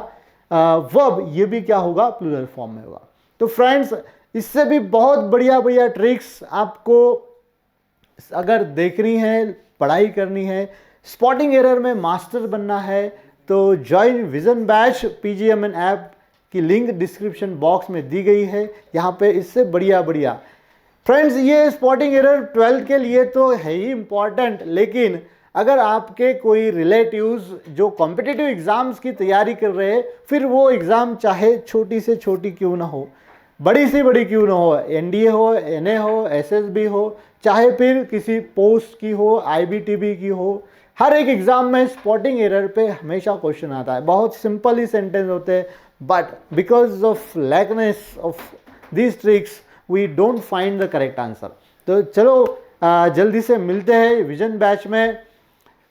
वर्ब ये भी क्या होगा, प्लूरल फॉर्म में होगा। तो फ्रेंड्स इससे भी बहुत बढ़िया बढ़िया ट्रिक्स आपको अगर देखनी है, पढ़ाई करनी है, स्पॉटिंग एरर में मास्टर बनना है तो join vision batch PGMN app की लिंक डिस्क्रिप्शन बॉक्स में दी गई है। यहाँ पे इससे बढ़िया बढ़िया फ्रेंड्स ये स्पॉटिंग एरर 12 के लिए तो है ही इम्पॉर्टेंट, लेकिन अगर आपके कोई रिलेटिव्स जो कॉम्पिटिटिव एग्जाम्स की तैयारी कर रहे हैं, फिर वो एग्ज़ाम चाहे छोटी से छोटी क्यों ना हो, बड़ी से बड़ी क्यों ना हो, NDA हो, NA हो, SSB हो, चाहे फिर किसी पोस्ट की हो, IBTB की हो, हर एक एग्ज़ाम में स्पॉटिंग एरर पे हमेशा क्वेश्चन आता है। बहुत सिंपल ही सेंटेंस होते हैं but because of lackness of these tricks we don't find the correct answer. तो चलो जल्दी से मिलते हैं विजन बैच में।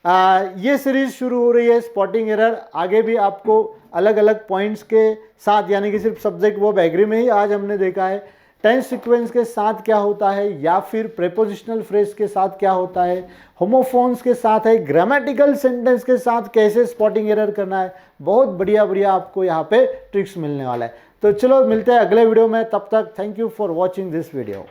ये सीरीज़ शुरू हो रही है स्पॉटिंग एरर, आगे भी आपको अलग अलग पॉइंट्स के साथ, यानी कि सिर्फ सब्जेक्ट वर्ब एग्री में ही आज हमने देखा है, टेंस सीक्वेंस के साथ क्या होता है या फिर प्रेपोजिशनल फ्रेज के साथ क्या होता है, होमोफोन्स के साथ है, ग्रामेटिकल सेंटेंस के साथ कैसे स्पॉटिंग एरर करना है, बहुत बढ़िया बढ़िया आपको यहाँ पे ट्रिक्स मिलने वाला है। तो चलो मिलते हैं अगले वीडियो में, तब तक thank you for watching this video.